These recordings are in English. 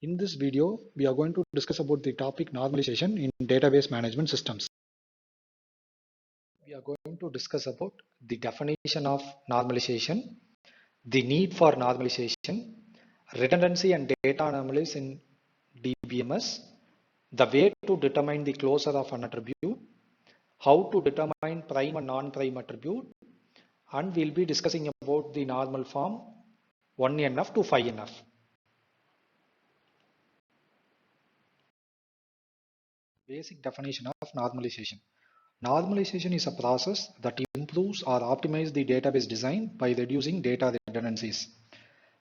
In this video, we are going to discuss about the topic normalization in database management systems. We are going to discuss about the definition of normalization, the need for normalization, redundancy and data anomalies in DBMS, the way to determine the closure of an attribute, how to determine prime and non-prime attribute, and we'll be discussing about the normal form 1NF to 5NF. Basic definition of normalization. Normalization is a process that improves or optimizes the database design by reducing data redundancies.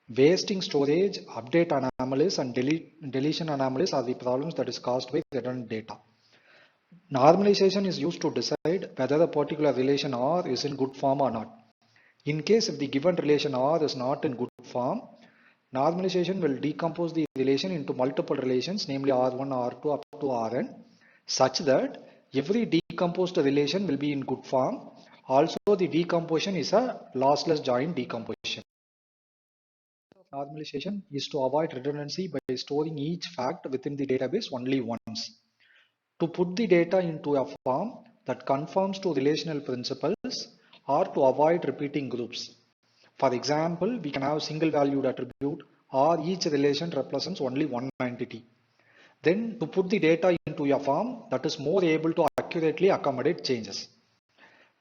Wasting storage, update anomalies, and deletion anomalies are the problems that is caused by redundant data. Normalization is used to decide whether a particular relation R is in good form or not. In case if the given relation R is not in good form, normalization will decompose the relation into multiple relations, namely R1, R2 up to Rn, such that every decomposed relation will be in good form. Also, the decomposition is a lossless join decomposition. Normalization is to avoid redundancy by storing each fact within the database only once. To put the data into a form that conforms to relational principles or to avoid repeating groups. For example, we can have single valued attribute or each relation represents only one entity. Then to put the data into a form that is more able to accurately accommodate changes.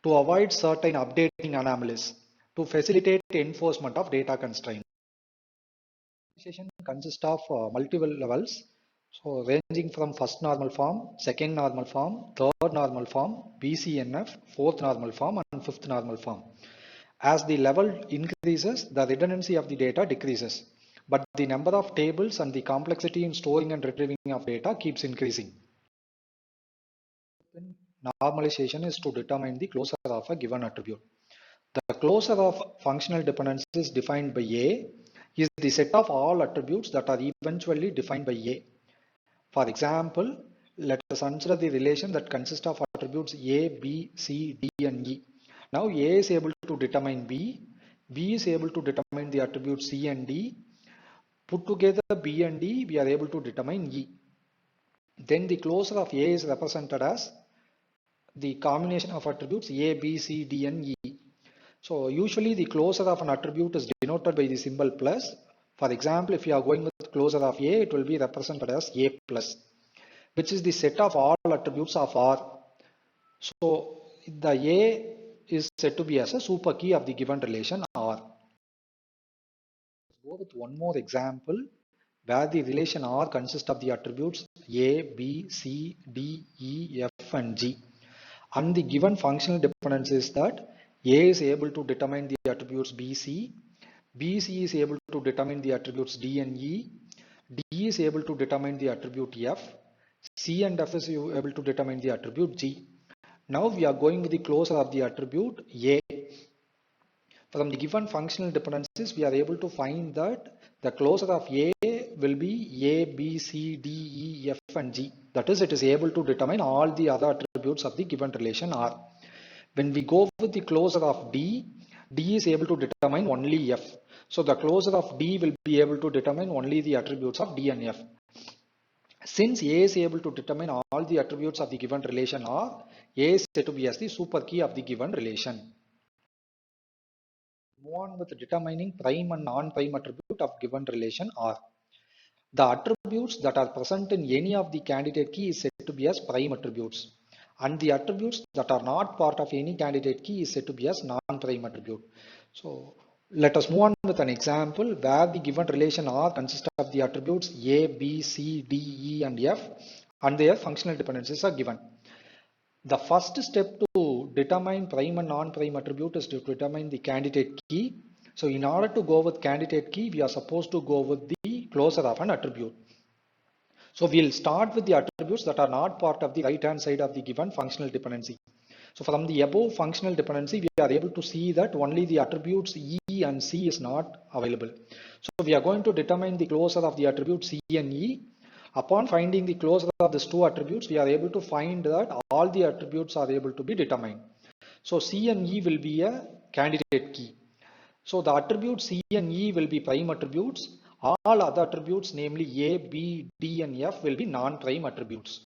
To avoid certain updating anomalies. To facilitate enforcement of data constraints. Normalization consists of multiple levels. So ranging from first normal form, second normal form, third normal form, BCNF, fourth normal form and fifth normal form. As the level increases, the redundancy of the data decreases, but the number of tables and the complexity in storing and retrieving of data keeps increasing. Normalization is to determine the closure of a given attribute. The closure of functional dependencies defined by A is the set of all attributes that are eventually defined by A. For example, let us consider the relation that consists of attributes A, B, C, D and E. Now A is able to determine B, B is able to determine the attributes C and D. Put together B and D, we are able to determine E. Then the closure of A is represented as the combination of attributes A, B, C, D and E. So usually the closure of an attribute is denoted by the symbol plus. For example, if you are going with closure of A, it will be represented as A plus, which is the set of all attributes of R. So the A is said to be as a super key of the given relation R. Let's go with one more example where the relation R consists of the attributes A, B, C, D, E, F and G. And the given functional dependence is that A is able to determine the attributes B, C, BC is able to determine the attributes D and E, D is able to determine the attribute F, C and F is able to determine the attribute G. Now we are going with the closure of the attribute A. From the given functional dependencies, we are able to find that the closure of A will be A, B, C, D, E, F and G. That is, it is able to determine all the other attributes of the given relation R. When we go with the closure of D, D is able to determine only F. So the closure of D will be able to determine only the attributes of D and F. Since A is able to determine all the attributes of the given relation R, A is said to be as the super key of the given relation. Move on with determining prime and non-prime attribute of given relation R. The attributes that are present in any of the candidate key is said to be as prime attributes, and the attributes that are not part of any candidate key is said to be as non-prime attribute. So let us move on with an example where the given relation R consists of the attributes A, B, C, D, E and F and their functional dependencies are given. The first step to determine prime and non-prime attribute is to determine the candidate key. So in order to go with candidate key, we are supposed to go with the closure of an attribute. So we'll start with the attributes that are not part of the right hand side of the given functional dependency. So from the above functional dependency, we are able to see that only the attributes E and C is not available. So we are going to determine the closure of the attributes C and E. Upon finding the closure of these two attributes, we are able to find that all the attributes are able to be determined. So C and E will be a candidate key. So the attributes C and E will be prime attributes All other attributes, namely A, B, D and F, will be non-prime attributes.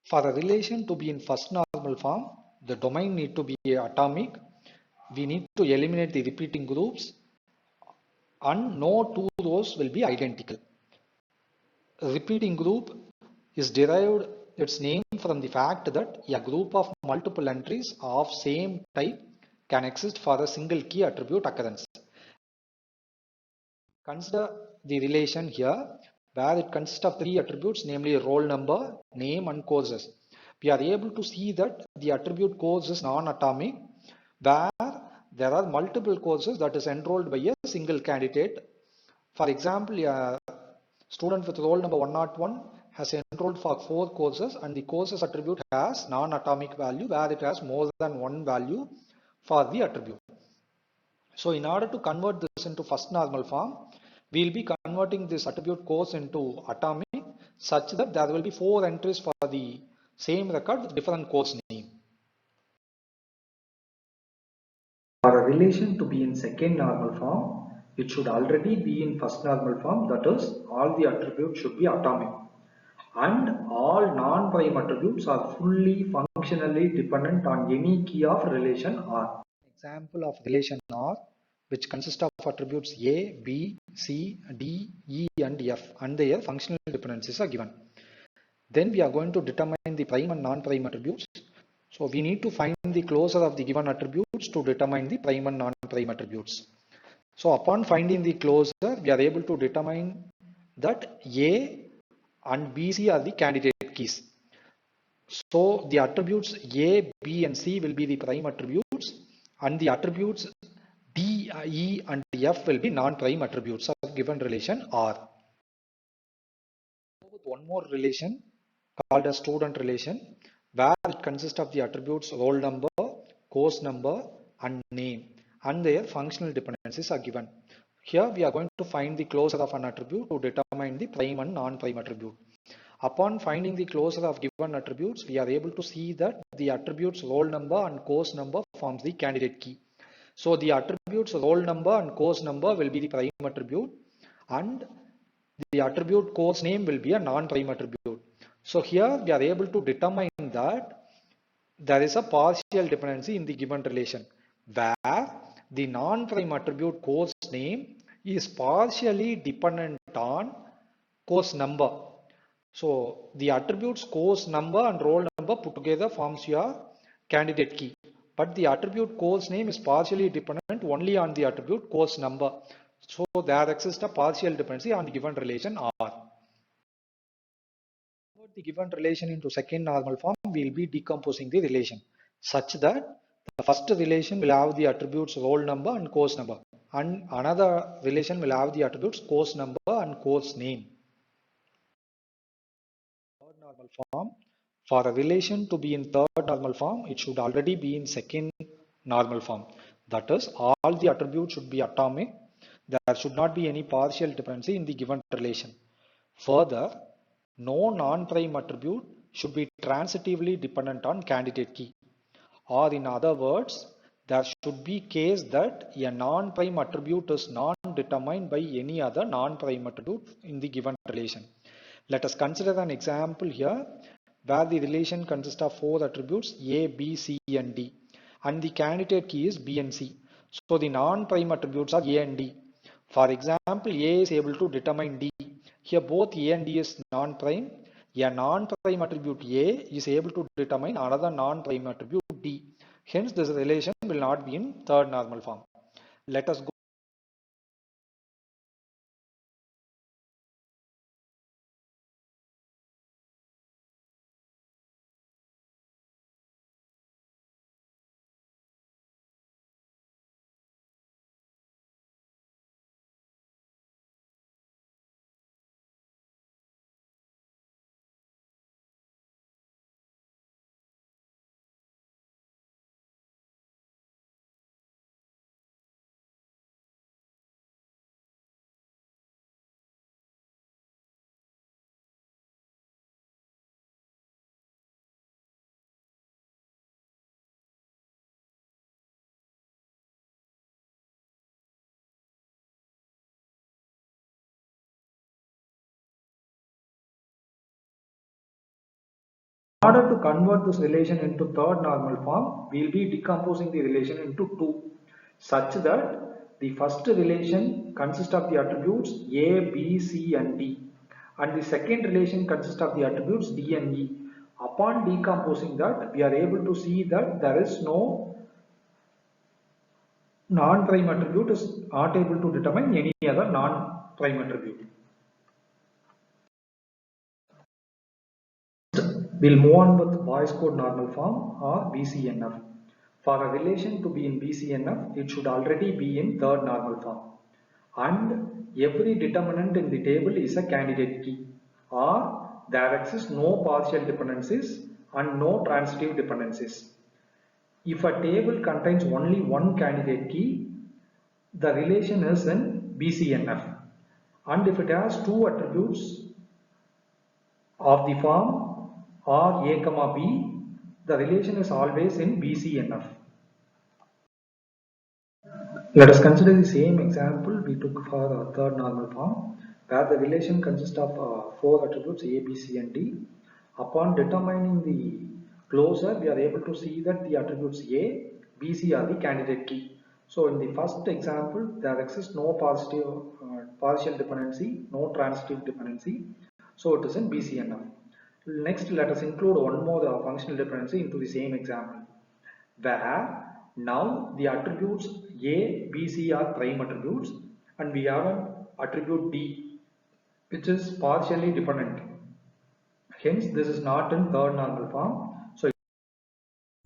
For a relation to be in first normal form, the domain need to be atomic. We need to eliminate the repeating groups and no two rows will be identical. A repeating group is derived its name from the fact that a group of multiple entries of same type can exist for a single key attribute occurrence. Consider the relation here where it consists of three attributes, namely roll number, name and courses. We are able to see that the attribute course is non-atomic where there are multiple courses that is enrolled by a single candidate. For example, a student with roll number 101 has enrolled for 4 courses and the courses attribute has non-atomic value where it has more than one value for the attribute. So in order to convert this into first normal form, we will be converting this attribute course into atomic such that there will be 4 entries for the same record with different course name. For a relation to be in second normal form, it should already be in first normal form, that is, all the attributes should be atomic. And all non-prime attributes are fully functionally dependent on any key of relation R. Example of relation R, which consists of attributes A, B, C, D, E and F and their functional dependencies are given. Then we are going to determine the prime and non-prime attributes. So we need to find the closure of the given attributes to determine the prime and non-prime attributes. So upon finding the closure, we are able to determine that A and BC are the candidate keys. So the attributes A, B and C will be the prime attributes and the attributes D, E and F will be non-prime attributes of given relation R. With one more relation called a student relation where it consists of the attributes roll number, course number and name and their functional dependencies are given. Here we are going to find the closure of an attribute to determine the prime and non-prime attribute. Upon finding the closure of given attributes, we are able to see that the attributes roll number and course number forms the candidate key. So the attributes roll number and course number will be the prime attribute and the attribute course name will be a non-prime attribute. So here we are able to determine that there is a partial dependency in the given relation where the non-prime attribute course name is partially dependent on course number. So the attributes course number and roll number put together forms your candidate key. But the attribute course name is partially dependent only on the attribute course number. So there exists a partial dependency on the given relation R. The given relation into second normal form, we will be decomposing the relation such that the first relation will have the attributes roll number and course number and another relation will have the attributes course number and course name. Third normal form, for a relation to be in third normal form, it should already be in second normal form. That is, all the attributes should be atomic. There should not be any partial dependency in the given relation. Further, no non-prime attribute should be transitively dependent on candidate key. Or in other words, there should be case that a non-prime attribute is not determined by any other non-prime attribute in the given relation. Let us consider an example here where the relation consists of 4 attributes A, B, C and D and the candidate key is B and C. So the non-prime attributes are A and D. For example, A is able to determine D. Here both A and D is non-prime. A non-prime attribute A is able to determine another non-prime attribute D. Hence this relation will not be in third normal form. Let us go In order to convert this relation into third normal form, we will be decomposing the relation into two, such that the first relation consists of the attributes A, B, C and D, and the second relation consists of the attributes D and E. Upon decomposing that, we are able to see that there is no non-prime attribute is not able to determine any other non-prime attribute. We'll move on with Boy's code normal form or BCNF. For a relation to be in BCNF, it should already be in third normal form. And every determinant in the table is a candidate key, or there exists no partial dependencies and no transitive dependencies. If a table contains only one candidate key, the relation is in BCNF. And if it has two attributes of the form or A comma B, the relation is always in BCNF. Let us consider the same example we took for a third normal form, where the relation consists of four attributes A, B, C and D. Upon determining the closure, we are able to see that the attributes A, B, C are the candidate key. So in the first example, there exists no partial dependency, no transitive dependency. So it is in BCNF. Next, let us include one more functional dependency into the same example, where now the attributes A, B, C are prime attributes, and we have an attribute D which is partially dependent. Hence, this is not in third normal form. So, if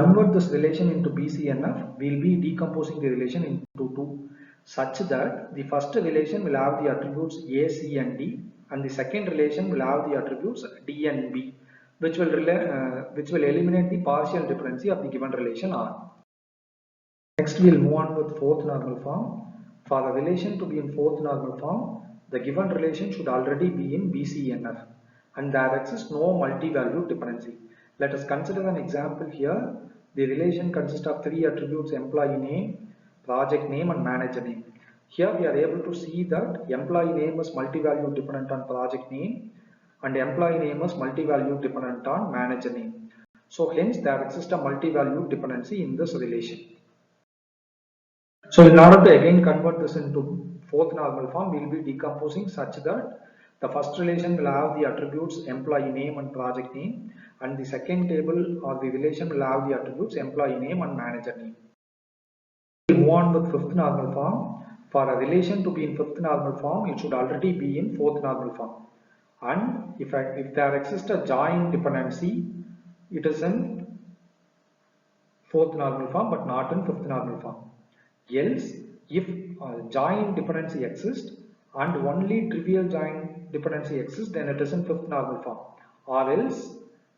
we convert this relation into BCNF, we will be decomposing the relation into two, such that the first relation will have the attributes A, C and D, and the second relation will have the attributes D and B, which will eliminate the partial dependency of the given relation R. Next, we will move on with fourth normal form. For a relation to be in fourth normal form, the given relation should already be in BCNF, and there exists no multi-value dependency. Let us consider an example here. The relation consists of three attributes: employee name, project name and manager name. Here we are able to see that employee name is multi-value dependent on project name and employee name is multi-value dependent on manager name. So hence there exists a multi-value dependency in this relation. So in order to again convert this into fourth normal form, we will be decomposing such that the first relation will have the attributes employee name and project name, and the second table or the relation will have the attributes employee name and manager name. We move on with fifth normal form. For a relation to be in fifth normal form, it should already be in fourth normal form. And if there exists a joint dependency, it is in fourth normal form but not in fifth normal form. Else, if joint dependency exists and only trivial joint dependency exists, then it is in fifth normal form. Or else,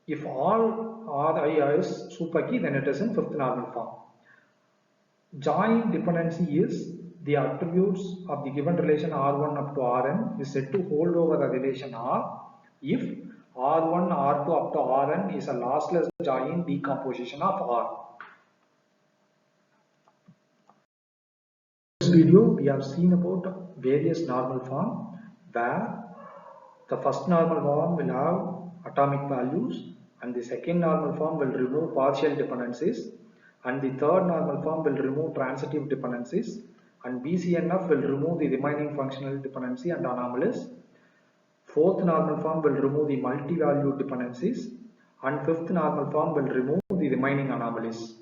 if all Ri is super key, then it is in fifth normal form. Joint dependency is the attributes of the given relation R1 up to Rn is said to hold over a relation R if R1, R2 up to Rn is a lossless joint decomposition of R. In this video, we have seen about various normal form where the first normal form will have atomic values and the second normal form will remove partial dependencies and the third normal form will remove transitive dependencies and BCNF will remove the remaining functional dependency and anomalies. Fourth normal form will remove the multi-value dependencies and fifth normal form will remove the remaining anomalies.